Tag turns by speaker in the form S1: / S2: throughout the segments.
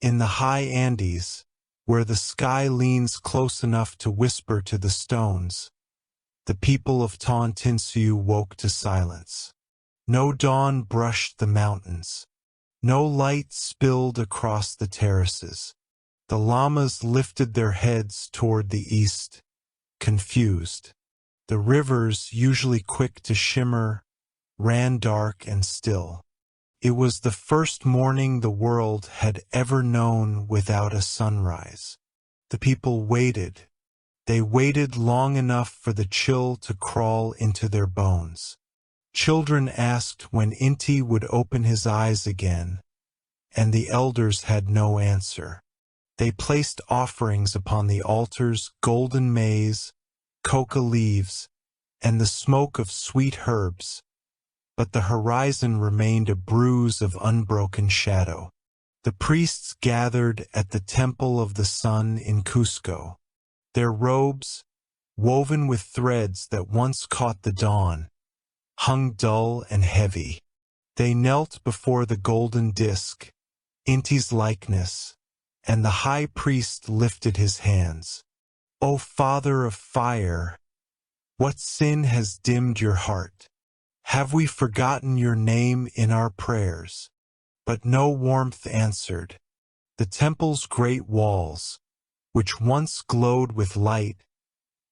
S1: In the high Andes, where the sky leans close enough to whisper to the stones, the people of Tawantinsuyu woke to silence. No dawn brushed the mountains. No light spilled across the terraces. The llamas lifted their heads toward the east, confused. The rivers, usually quick to shimmer, ran dark and still. It was the first morning the world had ever known without a sunrise. The people waited. They waited long enough for the chill to crawl into their bones. Children asked when Inti would open his eyes again, and the elders had no answer. They placed offerings upon the altars, golden maize, coca leaves, and the smoke of sweet herbs, but the horizon remained a bruise of unbroken shadow. The priests gathered at the Temple of the Sun in Cusco. Their robes, woven with threads that once caught the dawn, hung dull and heavy. They knelt before the golden disk, Inti's likeness, and the high priest lifted his hands. O Father of fire, what sin has dimmed your heart? Have we forgotten your name in our prayers? But no warmth answered. The temple's great walls, which once glowed with light,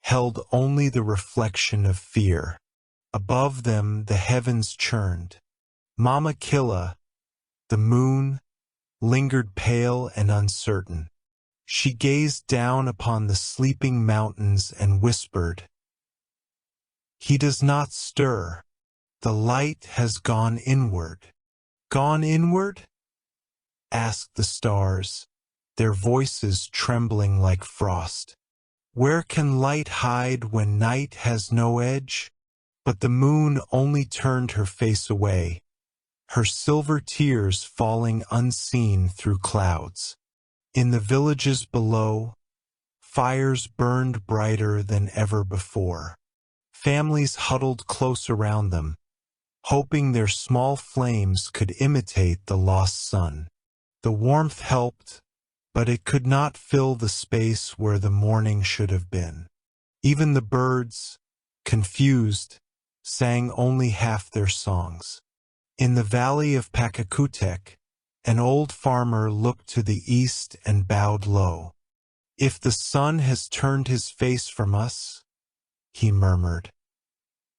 S1: held only the reflection of fear. Above them the heavens churned. Mama Killa, the moon, lingered pale and uncertain. She gazed down upon the sleeping mountains and whispered, "He does not stir. The light has gone inward." "Gone inward?" asked the stars, their voices trembling like frost. "Where can light hide when night has no edge?" But the moon only turned her face away, her silver tears falling unseen through clouds. In the villages below, fires burned brighter than ever before. Families huddled close around them, hoping their small flames could imitate the lost sun. The warmth helped, but it could not fill the space where the morning should have been. Even the birds, confused, sang only half their songs. In the valley of Pakakutek, an old farmer looked to the east and bowed low. "If the sun has turned his face from us," he murmured,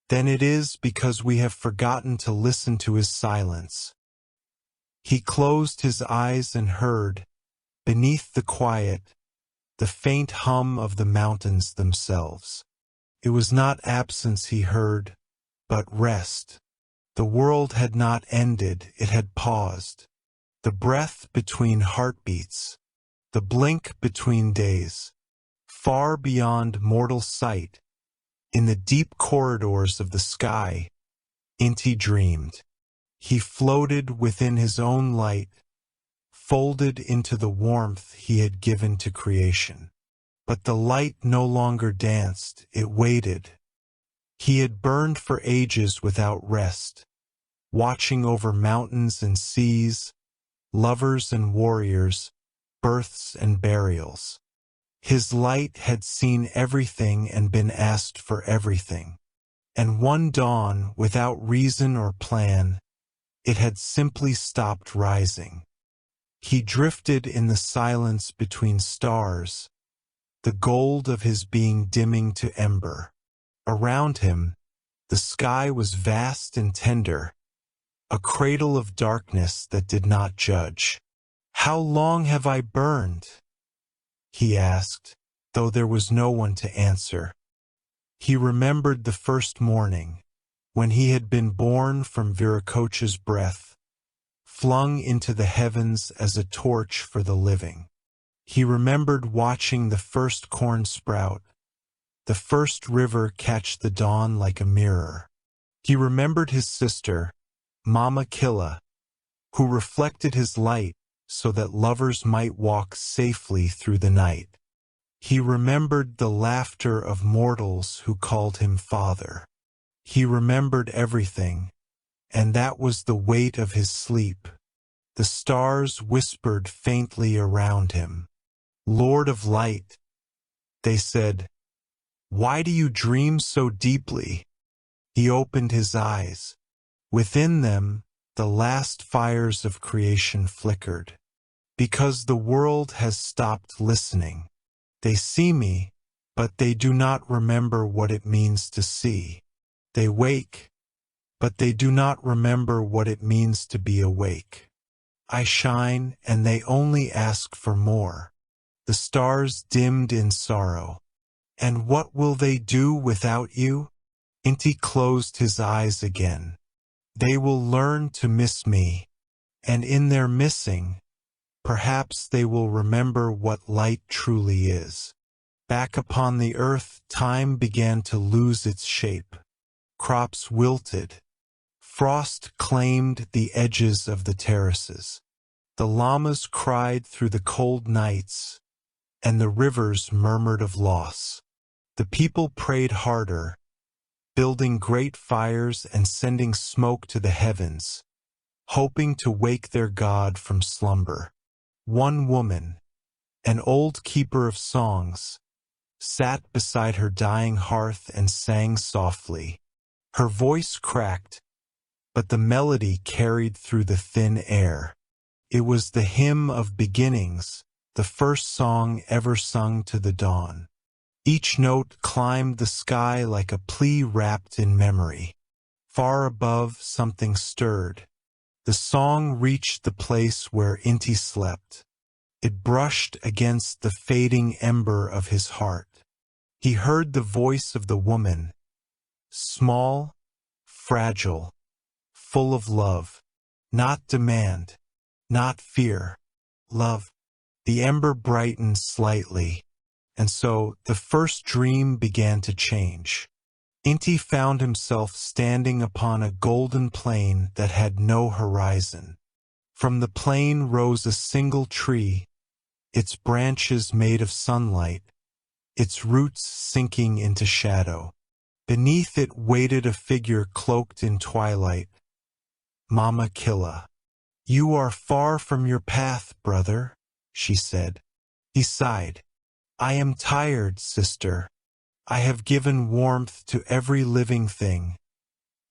S1: "then it is because we have forgotten to listen to his silence." He closed his eyes and heard, beneath the quiet, the faint hum of the mountains themselves. It was not absence he heard, but rest. The world had not ended, it had paused. The breath between heartbeats, the blink between days. Far beyond mortal sight, in the deep corridors of the sky, Inti dreamed. He floated within his own light, folded into the warmth he had given to creation. But the light no longer danced, it waited. He had burned for ages without rest, watching over mountains and seas, lovers and warriors, births and burials. His light had seen everything and been asked for everything. And one dawn, without reason or plan, it had simply stopped rising. He drifted in the silence between stars, the gold of his being dimming to ember. Around him, the sky was vast and tender, a cradle of darkness that did not judge. "How long have I burned?" he asked, though there was no one to answer. He remembered the first morning, when he had been born from Viracocha's breath, flung into the heavens as a torch for the living. He remembered watching the first corn sprout, the first river catch the dawn like a mirror. He remembered his sister, Mama Killa, who reflected his light so that lovers might walk safely through the night. He remembered the laughter of mortals who called him father. He remembered everything, and that was the weight of his sleep, The stars whispered faintly around him. Lord of Light, they said, why do you dream so deeply? He opened his eyes. Within them, the last fires of creation flickered. Because the world has stopped listening. They see me, but they do not remember what it means to see. They wake, but they do not remember what it means to be awake. I shine, and they only ask for more. The stars dimmed in sorrow. And what will they do without you? Inti closed his eyes again. They will learn to miss me, and in their missing, perhaps they will remember what light truly is. Back upon the earth, time began to lose its shape. Crops wilted. Frost claimed the edges of the terraces. The llamas cried through the cold nights, and the rivers murmured of loss. The people prayed harder, building great fires and sending smoke to the heavens, hoping to wake their god from slumber. One woman, an old keeper of songs, sat beside her dying hearth and sang softly. Her voice cracked, but the melody carried through the thin air. It was the hymn of beginnings, the first song ever sung to the dawn. Each note climbed the sky like a plea wrapped in memory. Far above, something stirred. The song reached the place where Inti slept. It brushed against the fading ember of his heart. He heard the voice of the woman, small, fragile, full of love, not demand, not fear, love. The ember brightened slightly, and so the first dream began to change. Inti found himself standing upon a golden plain that had no horizon. From the plain rose a single tree, its branches made of sunlight, its roots sinking into shadow. Beneath it waited a figure cloaked in twilight. Mama Killa. You are far from your path, brother, she said. He sighed. I am tired, sister. I have given warmth to every living thing,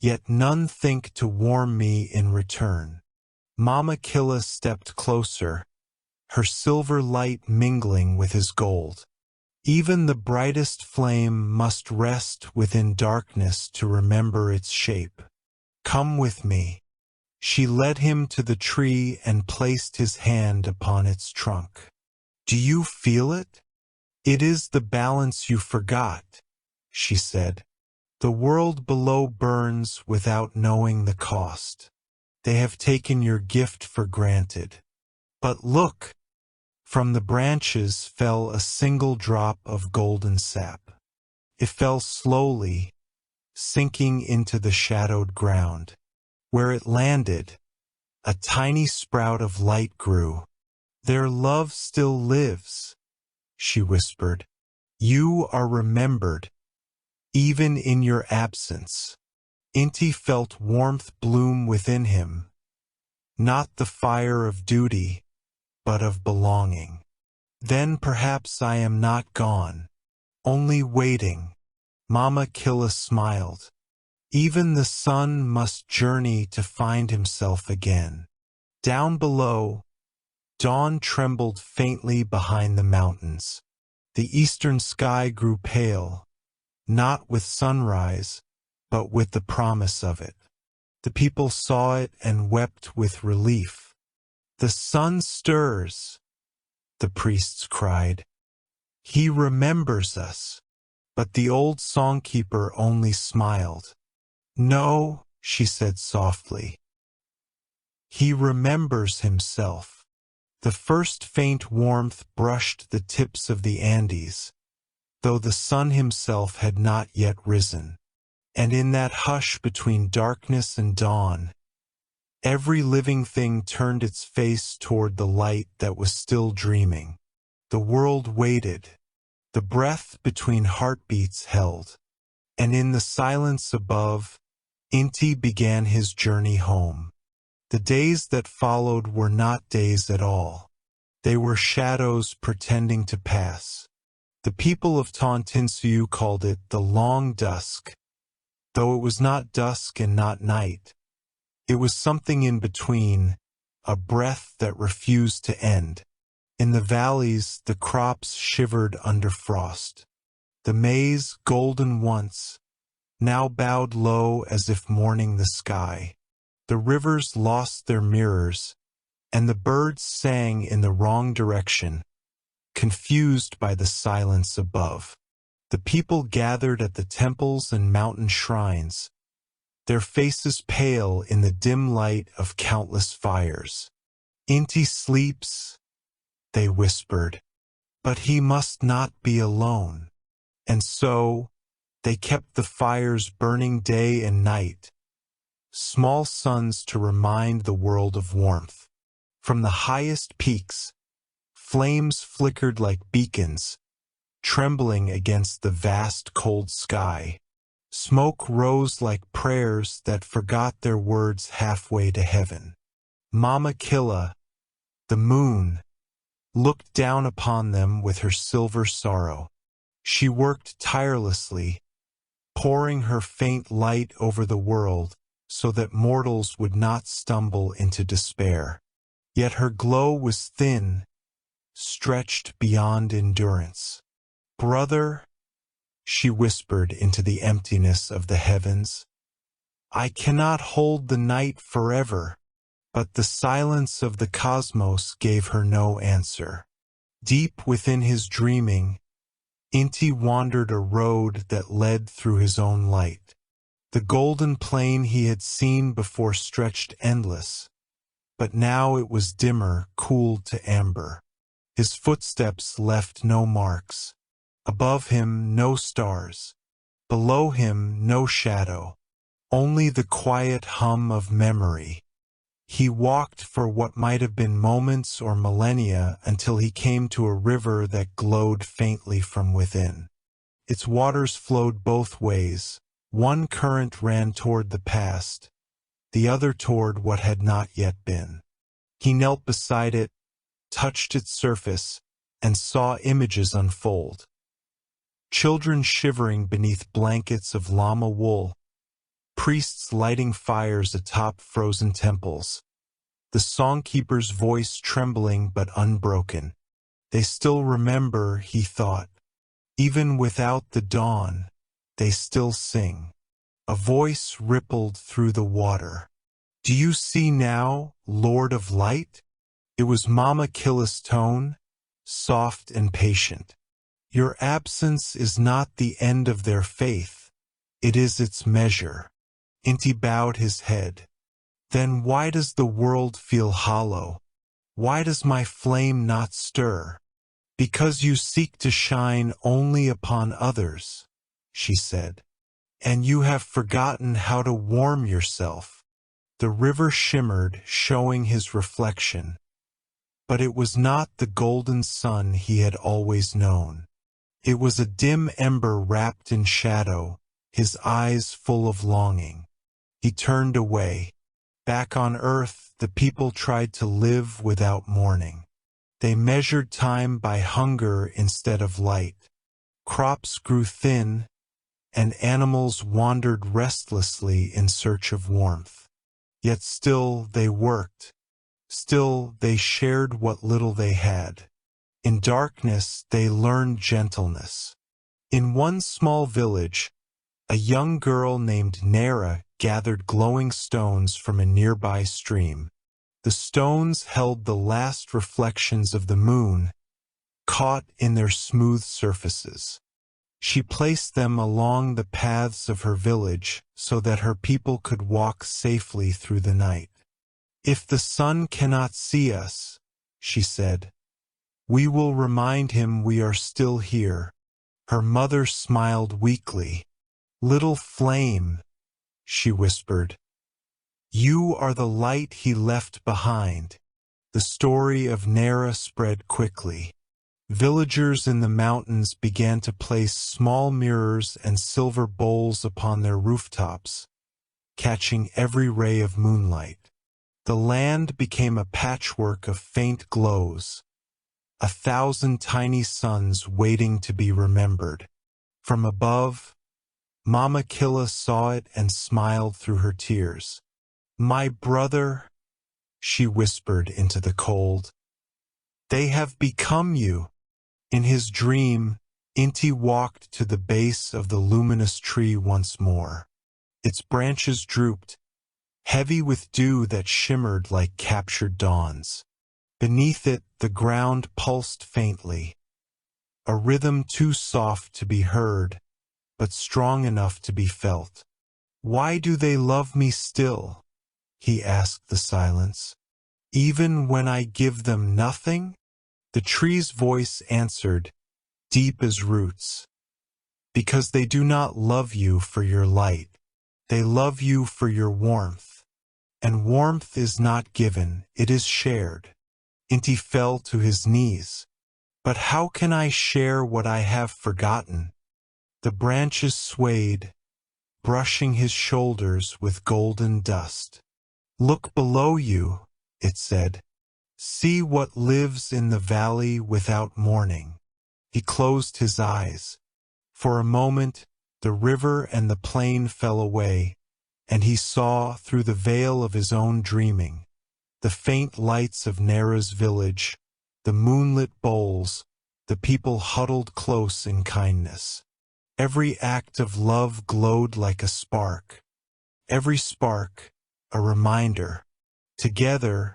S1: yet none think to warm me in return. Mama Killa stepped closer, her silver light mingling with his gold. Even the brightest flame must rest within darkness to remember its shape. Come with me. She led him to the tree and placed his hand upon its trunk. Do you feel it? It is the balance you forgot, she said. The world below burns without knowing the cost. They have taken your gift for granted. But look! From the branches fell a single drop of golden sap. It fell slowly, sinking into the shadowed ground. Where it landed, a tiny sprout of light grew. Their love still lives, she whispered. You are remembered, even in your absence. Inti felt warmth bloom within him, not the fire of duty, but of belonging. Then perhaps I am not gone, only waiting. Mama Killa smiled. Even the sun must journey to find himself again. Down below, dawn trembled faintly behind the mountains. The eastern sky grew pale, not with sunrise, but with the promise of it. The people saw it and wept with relief. The sun stirs, the priests cried. He remembers us. But the old songkeeper only smiled. No, she said softly. He remembers himself. The first faint warmth brushed the tips of the Andes, though the sun himself had not yet risen. And in that hush between darkness and dawn, every living thing turned its face toward the light that was still dreaming. The world waited. The breath between heartbeats held. And in the silence above, Inti began his journey home. The days that followed were not days at all. They were shadows pretending to pass. The people of Tontinsuyu called it the long dusk, though it was not dusk and not night. It was something in between, a breath that refused to end. In the valleys, the crops shivered under frost. The maize, golden once, now bowed low as if mourning the sky. The rivers lost their mirrors, and the birds sang in the wrong direction, confused by the silence above. The people gathered at the temples and mountain shrines, their faces pale in the dim light of countless fires. Inti sleeps, they whispered, but he must not be alone. And so, they kept the fires burning day and night, small suns to remind the world of warmth. From the highest peaks, flames flickered like beacons, trembling against the vast cold sky. Smoke rose like prayers that forgot their words halfway to heaven. Mama Killa, the moon, looked down upon them with her silver sorrow. She worked tirelessly, pouring her faint light over the world so that mortals would not stumble into despair. Yet her glow was thin, stretched beyond endurance. "Brother," she whispered into the emptiness of the heavens, "I cannot hold the night forever." But the silence of the cosmos gave her no answer. Deep within his dreaming, Inti wandered a road that led through his own light. The golden plain he had seen before stretched endless, but now it was dimmer, cooled to amber. His footsteps left no marks. Above him, no stars. Below him, no shadow. Only the quiet hum of memory. He walked for what might have been moments or millennia until he came to a river that glowed faintly from within. Its waters flowed both ways. One current ran toward the past, the other toward what had not yet been. He knelt beside it, touched its surface, and saw images unfold. Children shivering beneath blankets of llama wool, priests lighting fires atop frozen temples, the songkeeper's voice trembling but unbroken. They still remember, he thought. Even without the dawn, they still sing. A voice rippled through the water. "Do you see now, Lord of Light?" It was Mama Killa's tone, soft and patient. "Your absence is not the end of their faith. It is its measure." Inti bowed his head. "Then why does the world feel hollow? Why does my flame not stir?" "Because you seek to shine only upon others," she said. "And you have forgotten how to warm yourself." The river shimmered, showing his reflection. But it was not the golden sun he had always known. It was a dim ember wrapped in shadow, his eyes full of longing. He turned away. Back on earth, the people tried to live without mourning. They measured time by hunger instead of light. Crops grew thin, and animals wandered restlessly in search of warmth. Yet still they worked. Still they shared what little they had. In darkness they learned gentleness. In one small village, a young girl named Nara gathered glowing stones from a nearby stream. The stones held the last reflections of the moon, caught in their smooth surfaces. She placed them along the paths of her village so that her people could walk safely through the night. "If the sun cannot see us," she said, "we will remind him we are still here." Her mother smiled weakly. "Little flame," she whispered, "you are the light he left behind." The story of Nara spread quickly. Villagers in the mountains began to place small mirrors and silver bowls upon their rooftops, catching every ray of moonlight. The land became a patchwork of faint glows, 1,000 tiny suns waiting to be remembered. From above, Mama Killa saw it and smiled through her tears. "My brother," she whispered into the cold. "They have become you." In his dream, Inti walked to the base of the luminous tree once more. Its branches drooped, heavy with dew that shimmered like captured dawns. Beneath it, the ground pulsed faintly, a rhythm too soft to be heard, but strong enough to be felt. "Why do they love me still?" he asked the silence. "Even when I give them nothing?" The tree's voice answered, deep as roots. "Because they do not love you for your light. They love you for your warmth. And warmth is not given, it is shared." Inti fell to his knees. "But how can I share what I have forgotten?" The branches swayed, brushing his shoulders with golden dust. "Look below you," it said. "See what lives in the valley without mourning." He closed his eyes. For a moment, the river and the plain fell away, and he saw, through the veil of his own dreaming, the faint lights of Nera's village, the moonlit bowls, the people huddled close in kindness. Every act of love glowed like a spark. Every spark, a reminder. Together,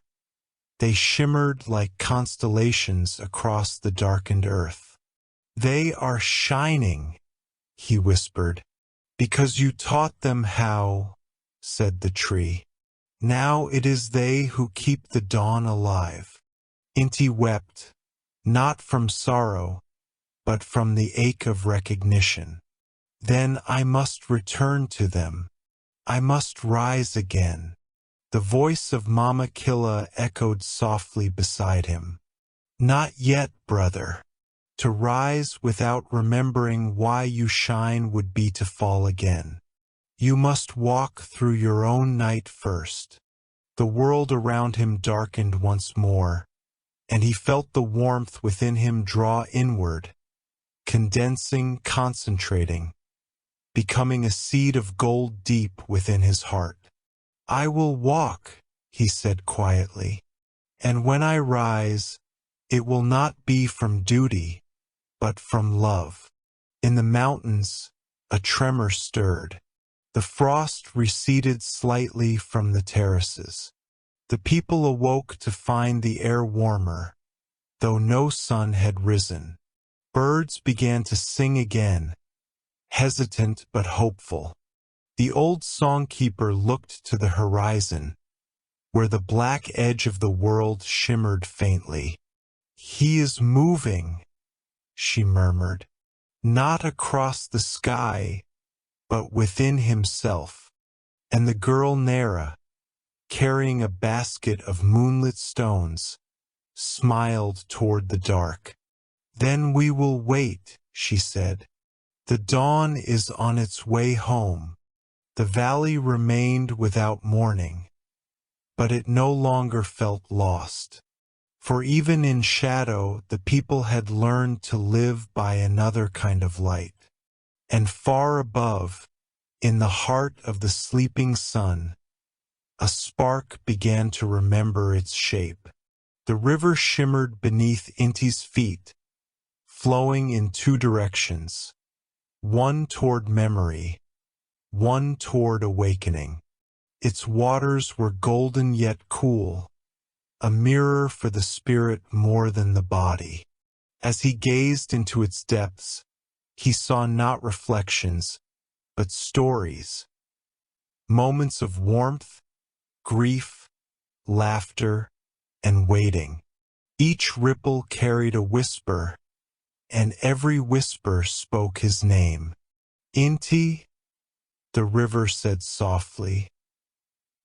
S1: they shimmered like constellations across the darkened earth. "They are shining," he whispered. "Because you taught them how," said the tree. "Now it is they who keep the dawn alive." Inti wept, not from sorrow, but from the ache of recognition. "Then I must return to them. I must rise again." The voice of Mama Killa echoed softly beside him. "Not yet, brother. To rise without remembering why you shine would be to fall again. You must walk through your own night first." The world around him darkened once more, and he felt the warmth within him draw inward, condensing, concentrating, becoming a seed of gold deep within his heart. "I will walk," he said quietly, "and when I rise, it will not be from duty, but from love." In the mountains, a tremor stirred. The frost receded slightly from the terraces. The people awoke to find the air warmer, though no sun had risen. Birds began to sing again, hesitant but hopeful. The old songkeeper looked to the horizon, where the black edge of the world shimmered faintly. "He is moving," she murmured, "not across the sky, but within himself." And the girl Nera, carrying a basket of moonlit stones, smiled toward the dark. "Then we will wait," she said. "The dawn is on its way home." The valley remained without mourning, but it no longer felt lost. For even in shadow, the people had learned to live by another kind of light. And far above, in the heart of the sleeping sun, a spark began to remember its shape. The river shimmered beneath Inti's feet, flowing in two directions, one toward memory, one toward awakening. Its waters were golden yet cool, a mirror for the spirit more than the body. As he gazed into its depths, he saw not reflections, but stories. Moments of warmth, grief, laughter, and waiting. Each ripple carried a whisper, and every whisper spoke his name. "Inti," the river said softly,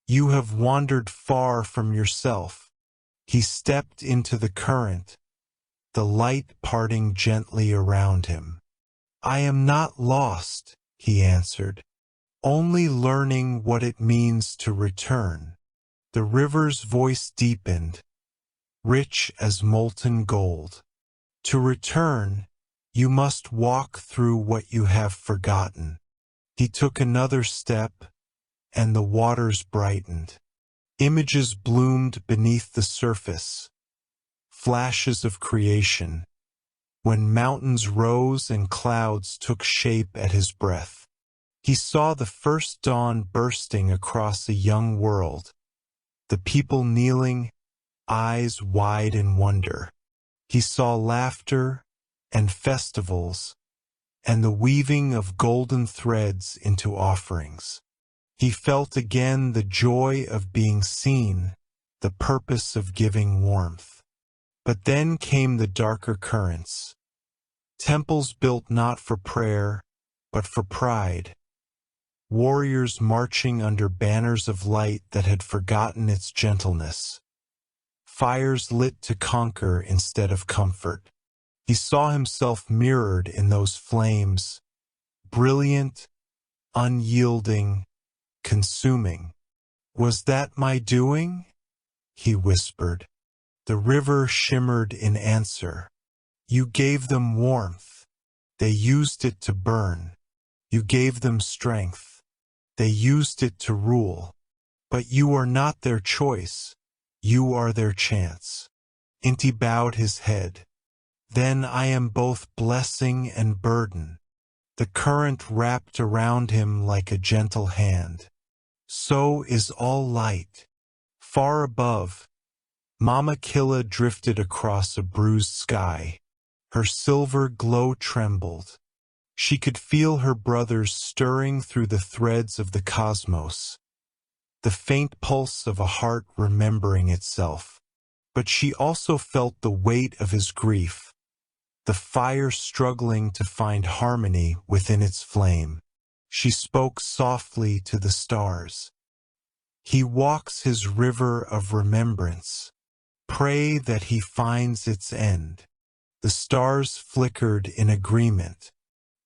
S1: "you have wandered far from yourself." He stepped into the current, the light parting gently around him. "I am not lost," he answered, "only learning what it means to return." The river's voice deepened, rich as molten gold. To return, you must walk through what you have forgotten. He took another step, and the waters brightened. Images bloomed beneath the surface, flashes of creation, when mountains rose and clouds took shape at his breath. He saw the first dawn bursting across a young world, the people kneeling, eyes wide in wonder. He saw laughter and festivals, and the weaving of golden threads into offerings. He felt again the joy of being seen, the purpose of giving warmth. But then came the darker currents. Temples built not for prayer, but for pride. Warriors marching under banners of light that had forgotten its gentleness. Fires lit to conquer instead of comfort. He saw himself mirrored in those flames, brilliant, unyielding, consuming. "Was that my doing?" he whispered. The river shimmered in answer. "You gave them warmth. They used it to burn. You gave them strength. They used it to rule. But you are not their choice. You are their chance." Inti bowed his head. "Then I am both blessing and burden." The current wrapped around him like a gentle hand. So is all light. Far above, Mama Killa drifted across a bruised sky. Her silver glow trembled. She could feel her brothers stirring through the threads of the cosmos, the faint pulse of a heart remembering itself. But she also felt the weight of his grief, the fire struggling to find harmony within its flame. She spoke softly to the stars. "He walks his river of remembrance. Pray that he finds its end." The stars flickered in agreement.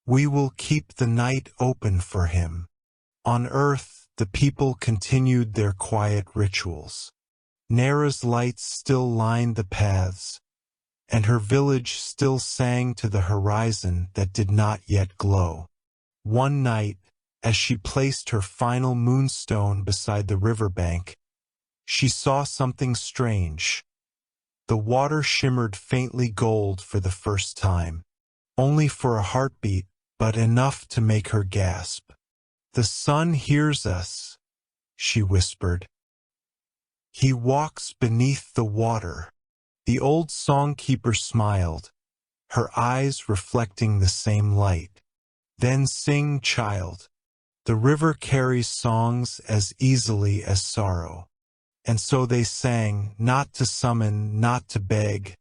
S1: "We will keep the night open for him." On earth, the people continued their quiet rituals. Nera's lights still lined the paths, and her village still sang to the horizon that did not yet glow. One night, as she placed her final moonstone beside the riverbank, she saw something strange. The water shimmered faintly gold for the first time, only for a heartbeat, but enough to make her gasp. "The sun hears us," she whispered. "He walks beneath the water." The old songkeeper smiled, her eyes reflecting the same light. "Then sing, child. The river carries songs as easily as sorrow." And so they sang, not to summon, not to beg,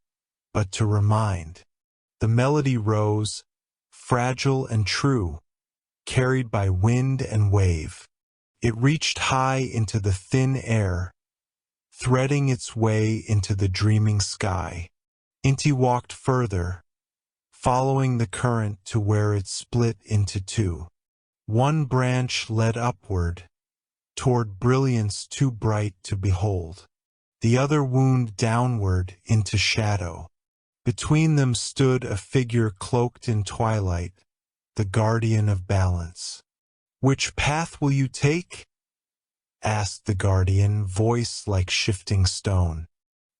S1: but to remind. The melody rose, fragile and true, carried by wind and wave. It reached high into the thin air, threading its way into the dreaming sky. Inti walked further, following the current to where it split into two. One branch led upward, toward brilliance too bright to behold. The other wound downward into shadow. Between them stood a figure cloaked in twilight, the guardian of balance. "Which path will you take?" asked the guardian, voice like shifting stone.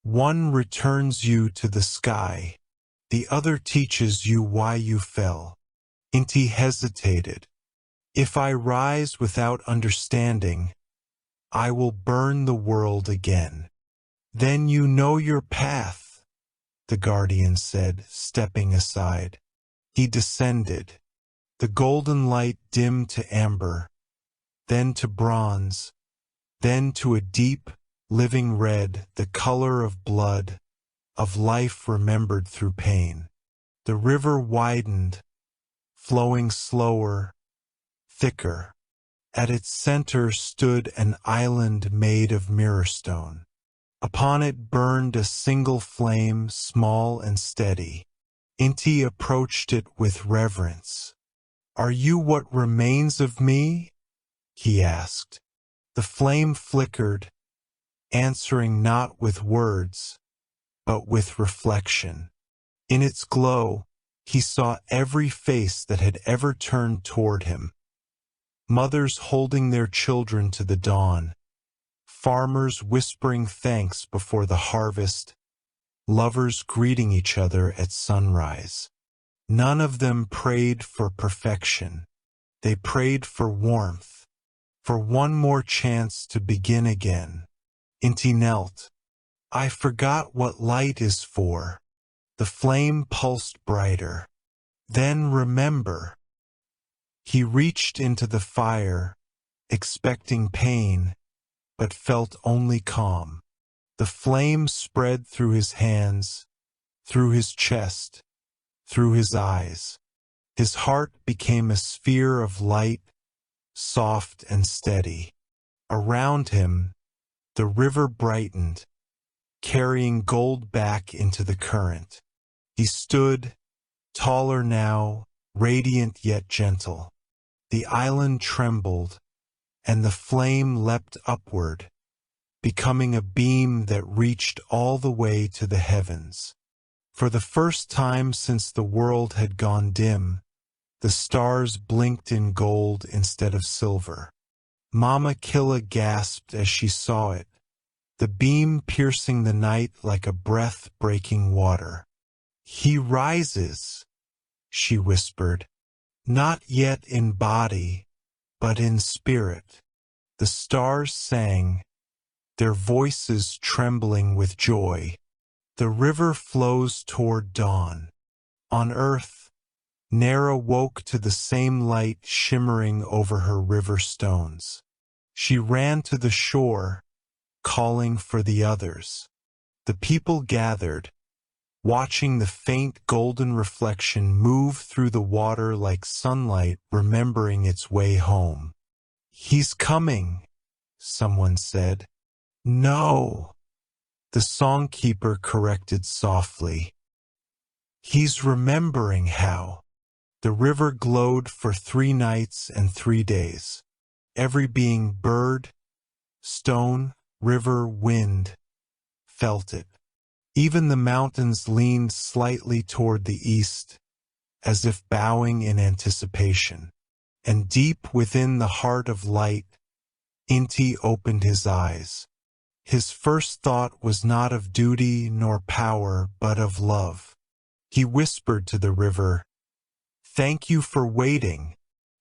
S1: "One returns you to the sky. The other teaches you why you fell." Inti hesitated. "If I rise without understanding, I will burn the world again." "Then you know your path," the guardian said, stepping aside. He descended. The golden light dimmed to amber, then to bronze, then to a deep, living red, the color of blood, of life remembered through pain. The river widened, flowing slower, thicker. At its center stood an island made of mirrorstone. Upon it burned a single flame, small and steady. Inti approached it with reverence. "Are you what remains of me?" he asked. The flame flickered, answering not with words, but with reflection. In its glow, he saw every face that had ever turned toward him. Mothers holding their children to the dawn, farmers whispering thanks before the harvest, lovers greeting each other at sunrise. None of them prayed for perfection. They prayed for warmth, for one more chance to begin again. Inti knelt. I forgot what light is for. The flame pulsed brighter. Then remember. He reached into the fire, expecting pain, but felt only calm. The flame spread through his hands, through his chest, through his eyes. His heart became a sphere of light, soft and steady. Around him, the river brightened, carrying gold back into the current. He stood, taller now, radiant yet gentle. The island trembled, and the flame leapt upward, becoming a beam that reached all the way to the heavens. For the first time since the world had gone dim, the stars blinked in gold instead of silver. Mama Killa gasped as she saw it, the beam piercing the night like a breath-breaking water. He rises, she whispered, not yet in body, but in spirit. The stars sang, their voices trembling with joy. The river flows toward dawn. On earth, Nera woke to the same light shimmering over her river stones. She ran to the shore, calling for the others. The people gathered, watching the faint golden reflection move through the water like sunlight remembering its way home. He's coming, someone said. No, the songkeeper corrected softly. He's remembering how. The river glowed for 3 nights and 3 days. Every being, bird, stone, river, wind, felt it. Even the mountains leaned slightly toward the east, as if bowing in anticipation. And deep within the heart of light, Inti opened his eyes. His first thought was not of duty nor power, but of love. He whispered to the river, "Thank you for waiting,"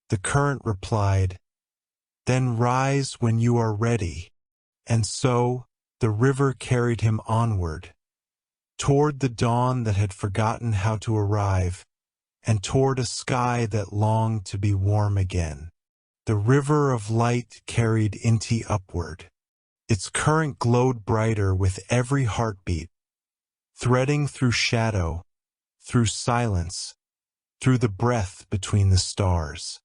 S1: the current replied. "Then rise when you are ready." And so, the river carried him onward, toward the dawn that had forgotten how to arrive, and toward a sky that longed to be warm again. The river of light carried Inti upward. Its current glowed brighter with every heartbeat, threading through shadow, through silence, through the breath between the stars.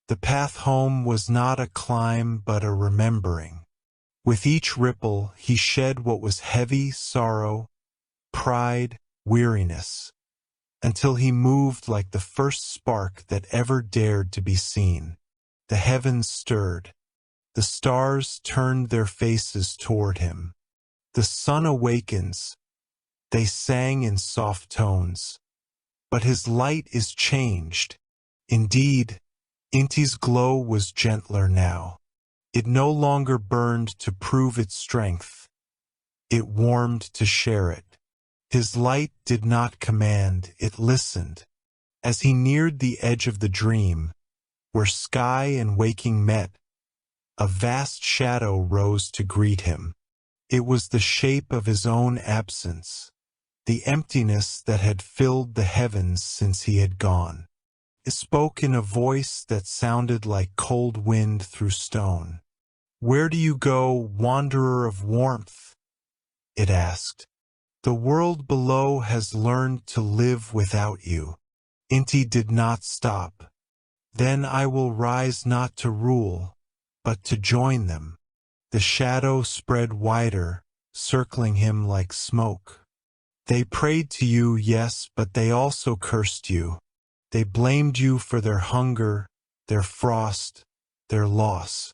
S1: The path home was not a climb but a remembering. With each ripple he shed what was heavy sorrow, pride, weariness, until he moved like the first spark that ever dared to be seen. The heavens stirred. The stars turned their faces toward him. The sun awakens, they sang in soft tones. But his light is changed. Indeed, Inti's glow was gentler now. It no longer burned to prove its strength. It warmed to share it. His light did not command, it listened. As he neared the edge of the dream, where sky and waking met, a vast shadow rose to greet him. It was the shape of his own absence, the emptiness that had filled the heavens since he had gone. It spoke in a voice that sounded like cold wind through stone. "Where do you go, wanderer of warmth?" it asked. "The world below has learned to live without you." Inti did not stop. "Then I will rise not to rule, but to join them." The shadow spread wider, circling him like smoke. "They prayed to you, yes, but they also cursed you. They blamed you for their hunger, their frost, their loss.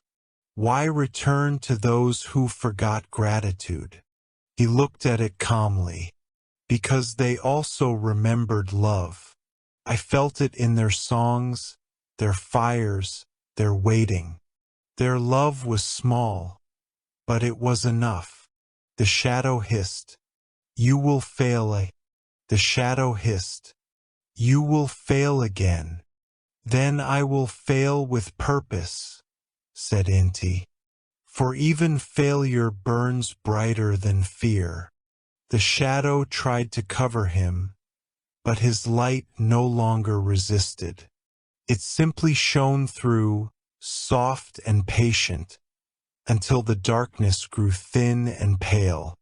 S1: Why return to those who forgot gratitude? He looked at it calmly. Because they also remembered love. I felt it in their songs, their fires, their waiting. Their love was small, but it was enough. The shadow hissed, "You will fail." The shadow hissed, "You will fail again." "Then I will fail with purpose," said Inti. "For even failure burns brighter than fear." The shadow tried to cover him, but his light no longer resisted. It simply shone through, soft and patient, until the darkness grew thin and pale.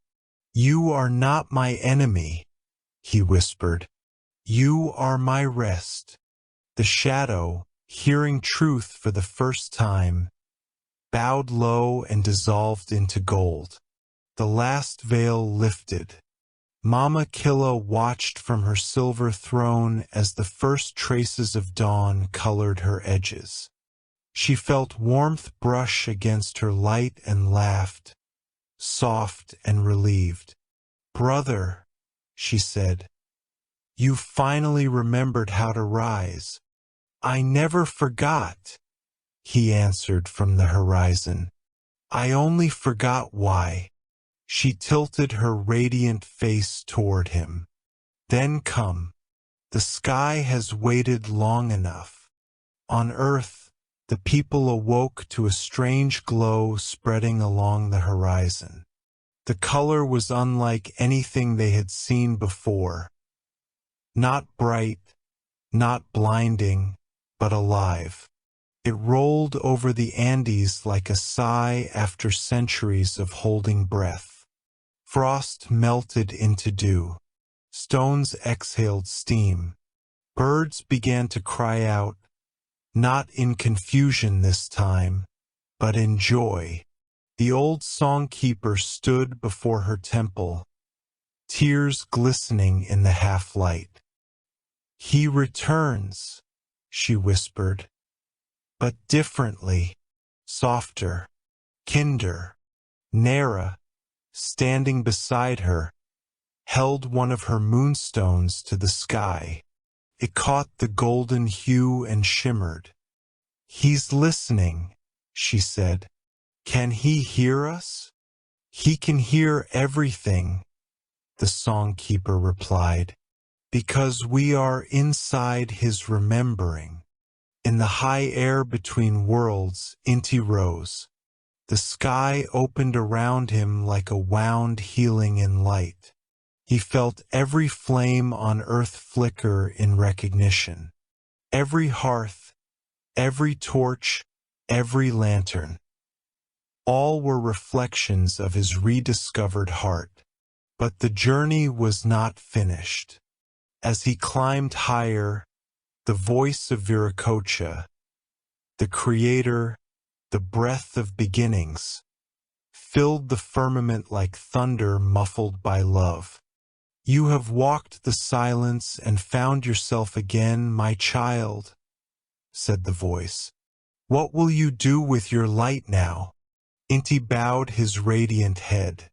S1: "You are not my enemy," he whispered. "You are my rest." The shadow, hearing truth for the first time, bowed low and dissolved into gold. The last veil lifted. Mama Killa watched from her silver throne as the first traces of dawn colored her edges. She felt warmth brush against her light and laughed, soft and relieved. "Brother," she said, "you finally remembered how to rise." "I never forgot," he answered from the horizon. "I only forgot why." She tilted her radiant face toward him. "Then come. The sky has waited long enough." On earth, the people awoke to a strange glow spreading along the horizon. The color was unlike anything they had seen before. Not bright, not blinding, but alive. It rolled over the Andes like a sigh after centuries of holding breath. Frost melted into dew. Stones exhaled steam. Birds began to cry out, not in confusion this time, but in joy. The old songkeeper stood before her temple, tears glistening in the half-light. "He returns," she whispered, "but differently, softer." Kinder, Nara, standing beside her, held one of her moonstones to the sky. It caught the golden hue and shimmered. "He's listening," she said. "Can he hear us?" "He can hear everything," the songkeeper replied, "because we are inside his remembering." In the high air between worlds, Inti rose. The sky opened around him like a wound healing in light. He felt every flame on earth flicker in recognition. Every hearth, every torch, every lantern. All were reflections of his rediscovered heart. But the journey was not finished. As he climbed higher, the voice of Viracocha, the creator, the breath of beginnings, filled the firmament like thunder muffled by love. "You have walked the silence and found yourself again, my child," said the voice. "What will you do with your light now?" Inti bowed his radiant head.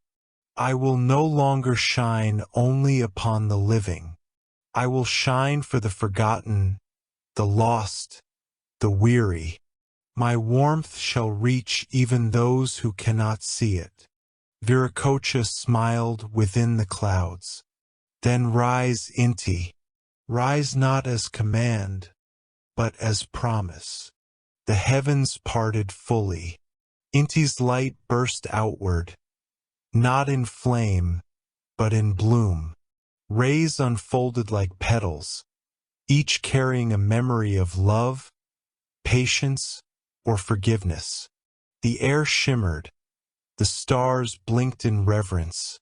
S1: "I will no longer shine only upon the living. I will shine for the forgotten, the lost, the weary. My warmth shall reach even those who cannot see it." Viracocha smiled within the clouds. "Then rise, Inti. Rise not as command, but as promise." The heavens parted fully. Inti's light burst outward, not in flame, but in bloom. Rays unfolded like petals, each carrying a memory of love, patience, or forgiveness. The air shimmered, the stars blinked in reverence,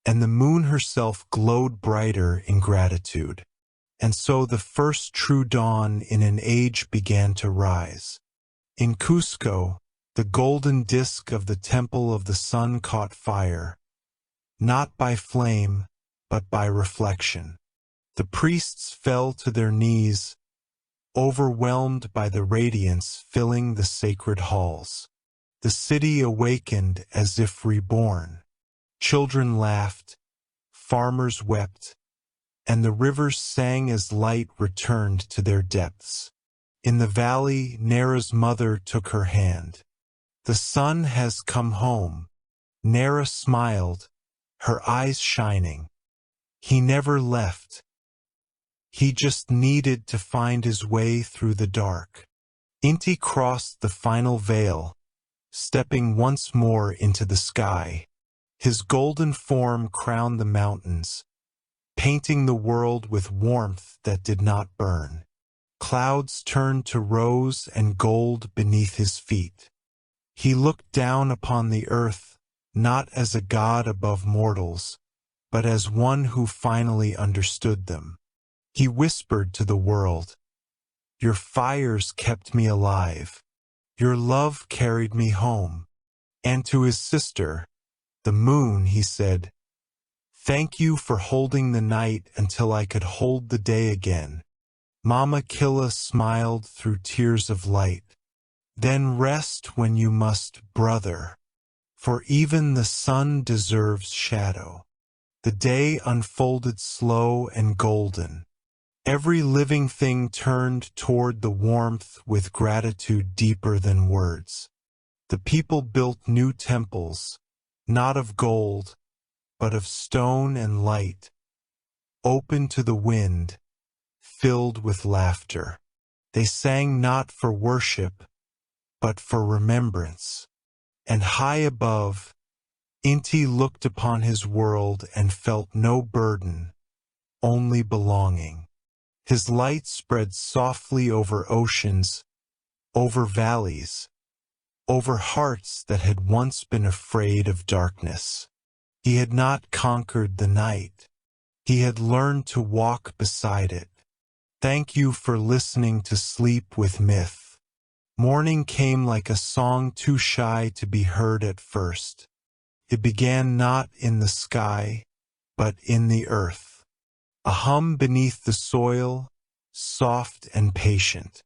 S1: and the moon herself glowed brighter in gratitude. And so the first true dawn in an age began to rise. In Cusco, the golden disk of the Temple of the Sun caught fire, not by flame, but by reflection. The priests fell to their knees, overwhelmed by the radiance filling the sacred halls. The city awakened as if reborn. Children laughed, farmers wept, and the rivers sang as light returned to their depths. In the valley, Nera's mother took her hand. The sun has come home. Nera smiled, her eyes shining. He never left. He just needed to find his way through the dark. Inti crossed the final veil, stepping once more into the sky. His golden form crowned the mountains, painting the world with warmth that did not burn. Clouds turned to rose and gold beneath his feet. He looked down upon the earth, not as a god above mortals, but as one who finally understood them. He whispered to the world, "Your fires kept me alive. Your love carried me home." And to his sister, the moon, he said, "Thank you for holding the night until I could hold the day again." Mama Killa smiled through tears of light. "Then rest when you must, brother, for even the sun deserves shadow." The day unfolded slow and golden. Every living thing turned toward the warmth with gratitude deeper than words. The people built new temples, not of gold, but of stone and light, open to the wind, filled with laughter. They sang not for worship, but for remembrance. And high above, Inti looked upon his world and felt no burden, only belonging. His light spread softly over oceans, over valleys, over hearts that had once been afraid of darkness. He had not conquered the night. He had learned to walk beside it. Thank you for listening to Sleep with Myth. Morning came like a song too shy to be heard at first. It began not in the sky, but in the earth. A hum beneath the soil, soft and patient.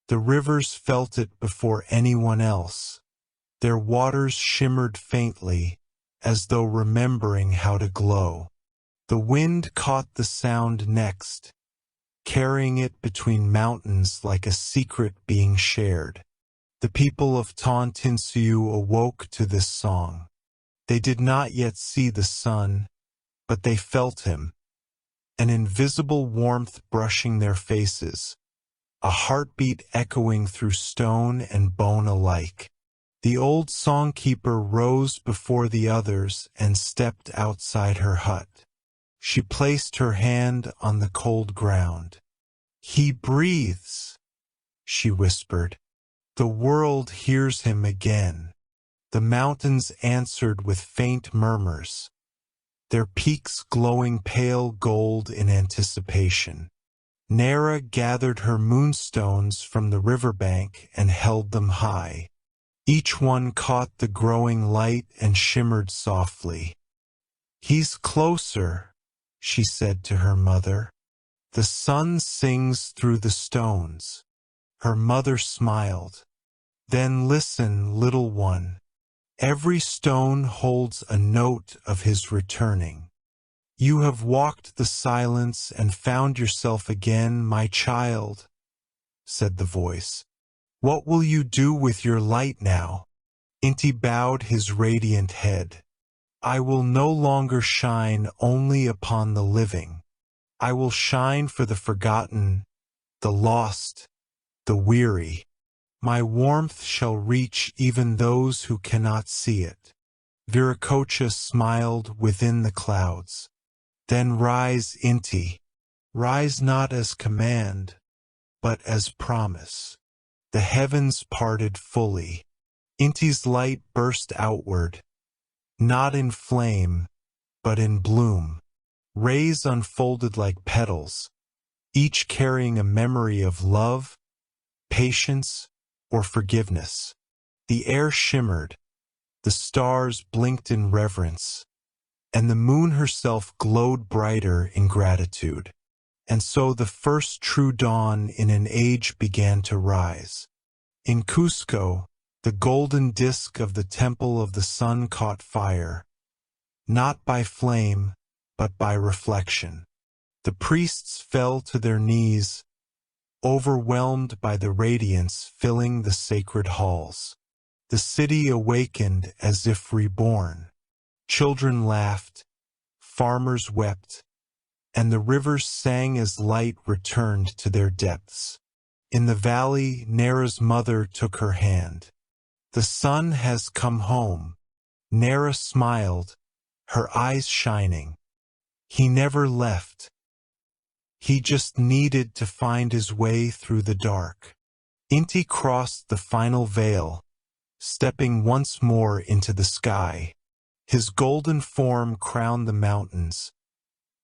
S1: The rivers felt it before anyone else. Their waters shimmered faintly, as though remembering how to glow. The wind caught the sound next, carrying it between mountains like a secret being shared. The people of Tontinsuyu awoke to this song. They did not yet see the sun, but they felt him. An invisible warmth brushing their faces, a heartbeat echoing through stone and bone alike. The old songkeeper rose before the others and stepped outside her hut. She placed her hand on the cold ground. "He breathes," she whispered. "The world hears him again." The mountains answered with faint murmurs, their peaks glowing pale gold in anticipation. Nera gathered her moonstones from the riverbank and held them high. Each one caught the growing light and shimmered softly. "He's closer," she said to her mother. "The sun sings through the stones." Her mother smiled. "Then listen, little one. Every stone holds a note of his returning. You have walked the silence and found yourself again, my child," said the voice. "What will you do with your light now?" Inti bowed his radiant head. "I will no longer shine only upon the living. I will shine for the forgotten, the lost, the weary. My warmth shall reach even those who cannot see it." Viracocha smiled within the clouds. "Then rise, Inti. Rise not as command, but as promise." The heavens parted fully. Inti's light burst outward, not in flame, but in bloom. Rays unfolded like petals, each carrying a memory of love, patience, or forgiveness. The air shimmered, the stars blinked in reverence, and the moon herself glowed brighter in gratitude. And so the first true dawn in an age began to rise. In Cusco, The golden disk of the temple of the sun caught fire, not by flame, but by reflection. The priests fell to their knees, overwhelmed by the radiance filling the sacred halls. The city awakened as if reborn. Children laughed, farmers wept, and the rivers sang as light returned to their depths. In the valley, Nera's mother took her hand. "The sun has come home." Nera smiled, her eyes shining. "He never left. He just needed to find his way through the dark." Inti crossed the final veil, stepping once more into the sky. His golden form crowned the mountains,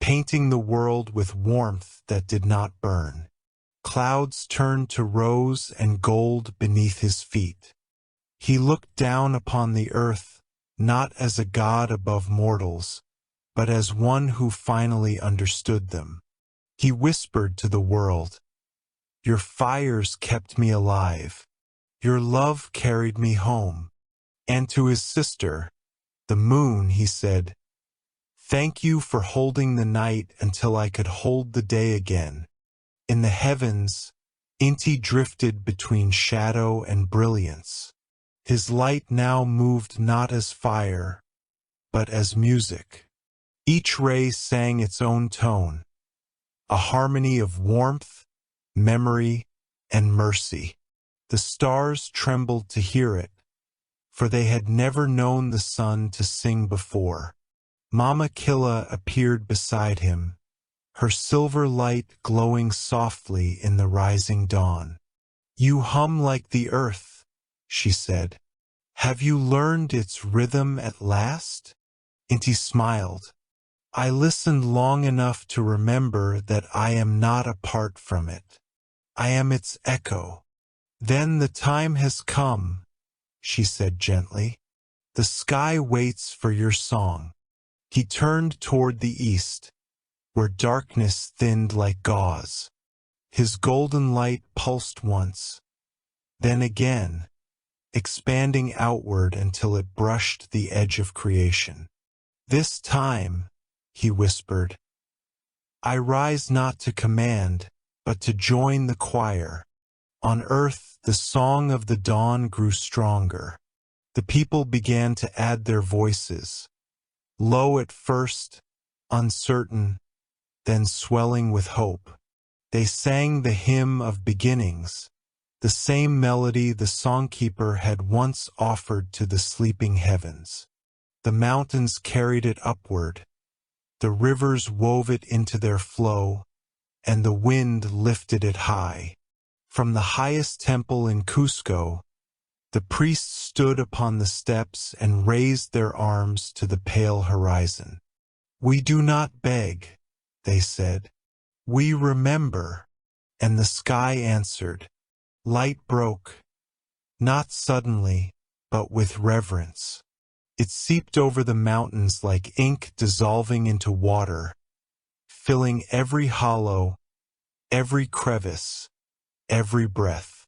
S1: painting the world with warmth that did not burn. Clouds turned to rose and gold beneath his feet. He looked down upon the earth, not as a god above mortals, but as one who finally understood them. He whispered to the world, "Your fires kept me alive. Your love carried me home." And to his sister, the moon, he said, "Thank you for holding the night until I could hold the day again." In the heavens, Inti drifted between shadow and brilliance. His light now moved not as fire, but as music. Each ray sang its own tone, a harmony of warmth, memory, and mercy. The stars trembled to hear it, for they had never known the sun to sing before. Mama Killa appeared beside him, her silver light glowing softly in the rising dawn. "You hum like the earth," she said. "Have you learned its rhythm at last?" Inti smiled. "I listened long enough to remember that I am not apart from it. I am its echo." "Then the time has come," she said gently. "The sky waits for your song." He turned toward the east, where darkness thinned like gauze. His golden light pulsed once, then again, expanding outward until it brushed the edge of creation. "This time," he whispered, "I rise not to command, but to join the choir." On earth, the song of the dawn grew stronger. The people began to add their voices, low at first, uncertain, then swelling with hope. They sang the hymn of beginnings, the same melody the songkeeper had once offered to the sleeping heavens. The mountains carried it upward, the rivers wove it into their flow, and the wind lifted it high. From the highest temple in Cusco, the priests stood upon the steps and raised their arms to the pale horizon. "We do not beg," they said. "We remember." And the sky answered. Light broke, not suddenly, but with reverence. It seeped over the mountains like ink dissolving into water, filling every hollow, every crevice, every breath.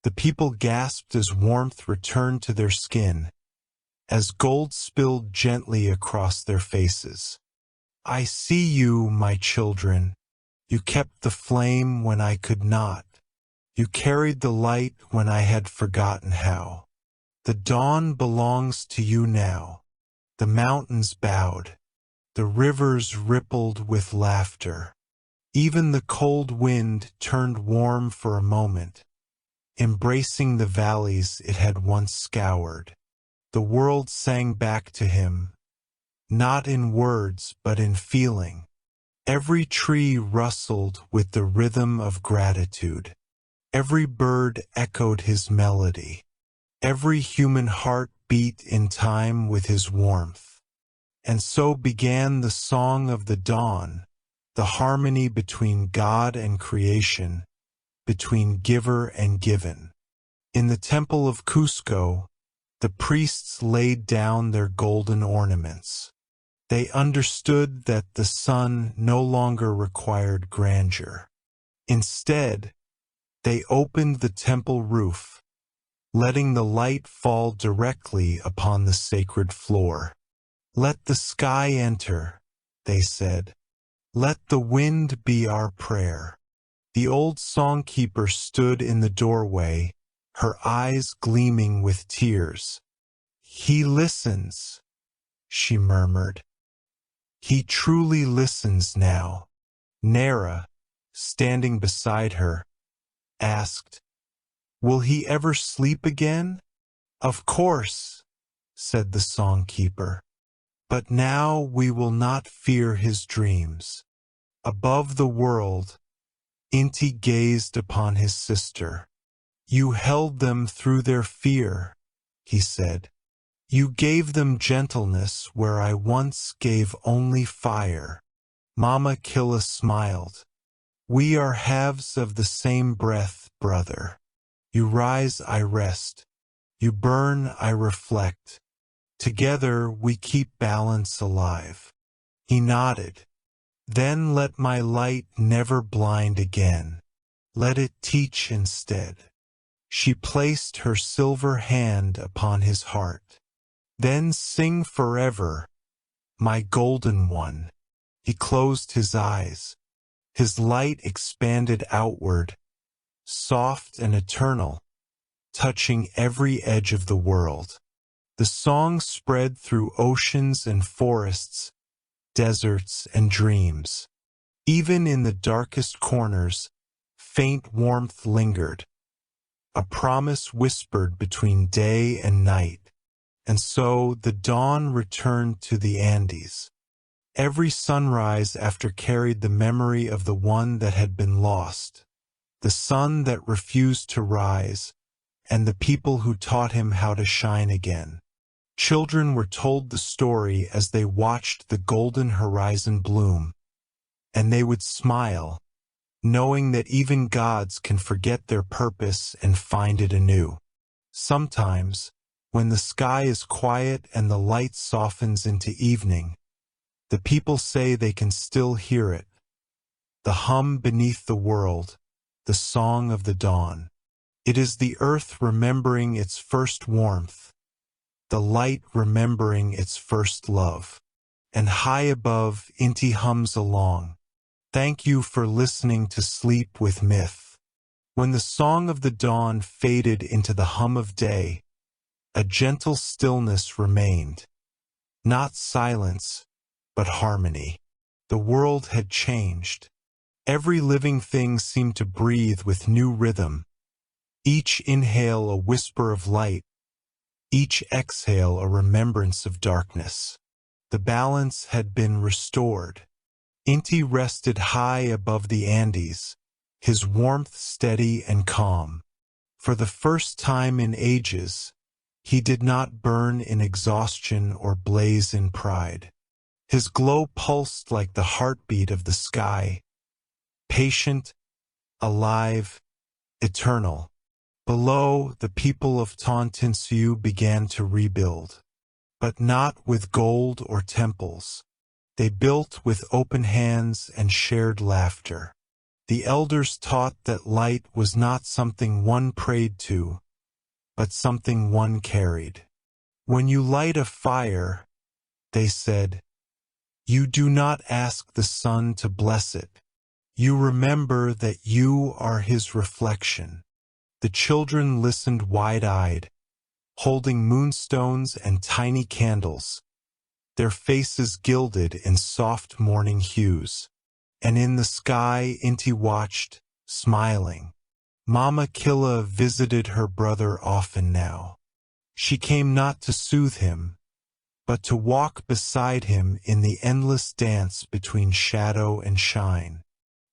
S1: The people gasped as warmth returned to their skin, as gold spilled gently across their faces. "I see you, my children. You kept the flame when I could not. You carried the light when I had forgotten how. The dawn belongs to you now." The mountains bowed. The rivers rippled with laughter. Even the cold wind turned warm for a moment, embracing the valleys it had once scoured. The world sang back to him, not in words but in feeling. Every tree rustled with the rhythm of gratitude. Every bird echoed his melody. Every human heart beat in time with his warmth. And so began the song of the dawn, the harmony between God and creation, between giver and given. In the temple of Cusco, the priests laid down their golden ornaments. They understood that the sun no longer required grandeur. Instead, they opened the temple roof, letting the light fall directly upon the sacred floor. "Let the sky enter," they said. "Let the wind be our prayer." The old songkeeper stood in the doorway, her eyes gleaming with tears. "He listens," she murmured. "He truly listens now." Nera, standing beside her, asked, "Will he ever sleep again?" "Of course," said the songkeeper. "But now we will not fear his dreams." Above the world, Inti gazed upon his sister. "You held them through their fear," he said. "You gave them gentleness where I once gave only fire." Mama Killa smiled. "We are halves of the same breath, brother. You rise, I rest. You burn, I reflect. Together we keep balance alive." He nodded. "Then let my light never blind again. Let it teach instead." She placed her silver hand upon his heart. "Then sing forever, my golden one." He closed his eyes. His light expanded outward, soft and eternal, touching every edge of the world. The song spread through oceans and forests, deserts and dreams. Even in the darkest corners, faint warmth lingered, a promise whispered between day and night. And so the dawn returned to the Andes. Every sunrise after carried the memory of the one that had been lost, the sun that refused to rise, and the people who taught him how to shine again. Children were told the story as they watched the golden horizon bloom, and they would smile, knowing that even gods can forget their purpose and find it anew. Sometimes, when the sky is quiet and the light softens into evening, the people say they can still hear it, the hum beneath the world, the song of the dawn. It is the earth remembering its first warmth, the light remembering its first love. And high above, Inti hums along. "Thank you for listening to Sleep with Myth." When the song of the dawn faded into the hum of day, a gentle stillness remained. Not silence, but harmony. The world had changed. Every living thing seemed to breathe with new rhythm. Each inhale a whisper of light, each exhale a remembrance of darkness. The balance had been restored. Inti rested high above the Andes, his warmth steady and calm. For the first time in ages, he did not burn in exhaustion or blaze in pride. His glow pulsed like the heartbeat of the sky, patient, alive, eternal. Below, the people of Tontinsu began to rebuild, but not with gold or temples. They built with open hands and shared laughter. The elders taught that light was not something one prayed to, but something one carried. When you light a fire, they said, you do not ask the sun to bless it. You remember that you are his reflection. The children listened wide-eyed, holding moonstones and tiny candles, their faces gilded in soft morning hues. And in the sky Inti watched, smiling. Mama Killa visited her brother often now. She came not to soothe him, but to walk beside him in the endless dance between shadow and shine.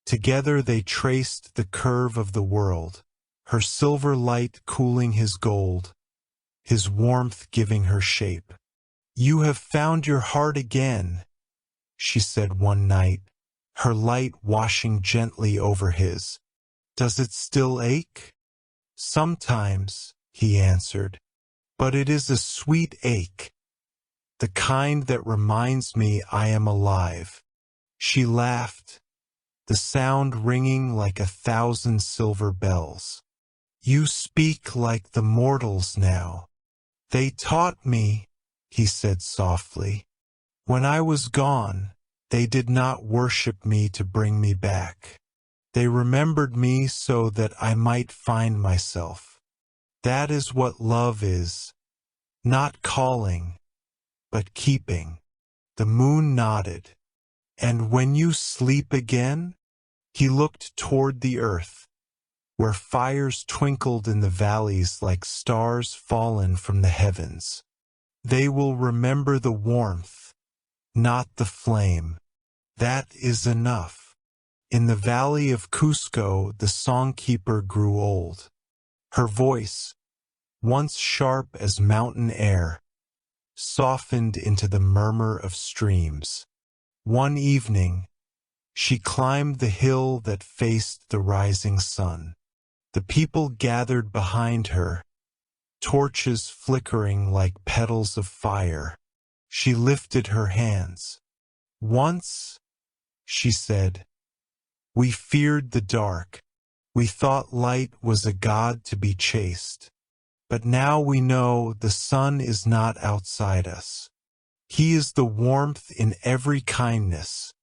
S1: Together they traced the curve of the world, her silver light cooling his gold, his warmth giving her shape. You have found your heart again, she said one night, her light washing gently over his. Does it still ache? Sometimes, he answered, but it is a sweet ache, the kind that reminds me I am alive. She laughed, the sound ringing like 1,000 silver bells. You speak like the mortals now. They taught me, he said softly. When I was gone, they did not worship me to bring me back. They remembered me so that I might find myself. That is what love is, not calling, but keeping. The moon nodded. And when you sleep again? He looked toward the earth, where fires twinkled in the valleys like stars fallen from the heavens. They will remember the warmth, not the flame. That is enough. In the valley of Cusco, the songkeeper grew old. Her voice, once sharp as mountain air, softened into the murmur of streams. One evening, she climbed the hill that faced the rising sun. The people gathered behind her, torches flickering like petals of fire. She lifted her hands. Once, she said, we feared the dark. We thought light was a god to be chased. But now we know the sun is not outside us. He is the warmth in every kindness,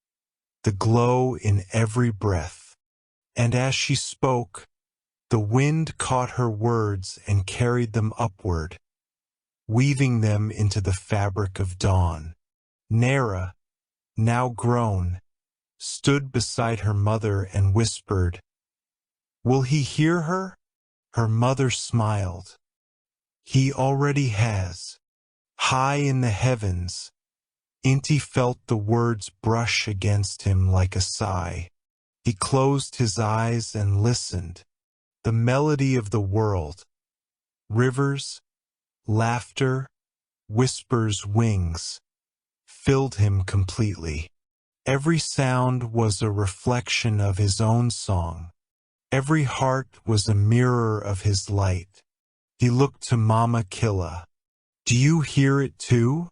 S1: the glow in every breath. And as she spoke, the wind caught her words and carried them upward, weaving them into the fabric of dawn. Nera, now grown, stood beside her mother and whispered, "Will he hear her?" Her mother smiled. "He already has." High in the heavens, Inti felt the words brush against him like a sigh. He closed his eyes and listened. The melody of the world, rivers, laughter, whispers, wings, filled him completely. Every sound was a reflection of his own song. Every heart was a mirror of his light. He looked to Mama Killa. "Do you hear it too?"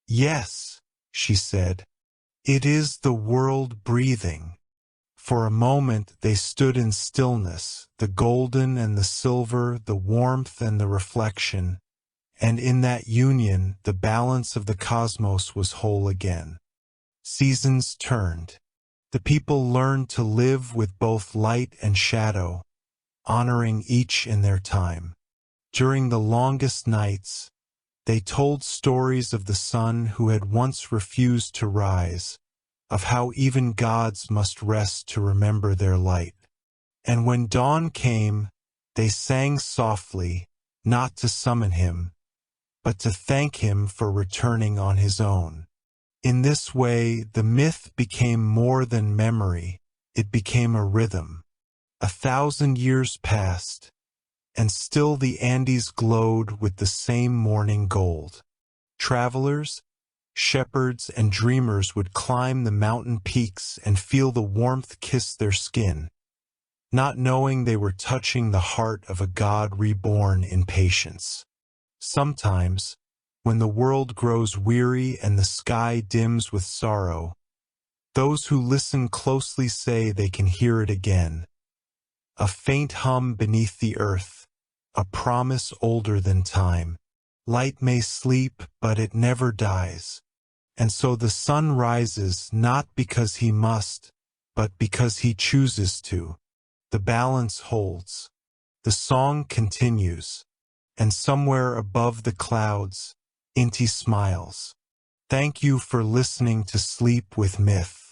S1: "Yes," she said. "It is the world breathing." For a moment they stood in stillness, the golden and the silver, the warmth and the reflection, and in that union the balance of the cosmos was whole again. Seasons turned. The people learned to live with both light and shadow, honoring each in their time. During the longest nights, they told stories of the sun who had once refused to rise, of how even gods must rest to remember their light. And when dawn came, they sang softly, not to summon him, but to thank him for returning on his own. In this way, the myth became more than memory, it became a rhythm. 1,000 years passed, and still the Andes glowed with the same morning gold. Travelers, shepherds, and dreamers would climb the mountain peaks and feel the warmth kiss their skin, not knowing they were touching the heart of a god reborn in patience. Sometimes, when the world grows weary and the sky dims with sorrow, those who listen closely say they can hear it again. A faint hum beneath the earth, a promise older than time. Light may sleep, but it never dies. And so the sun rises not because he must, but because he chooses to. The balance holds. The song continues. And somewhere above the clouds, Inti smiles. Thank you for listening to Sleep with Myth.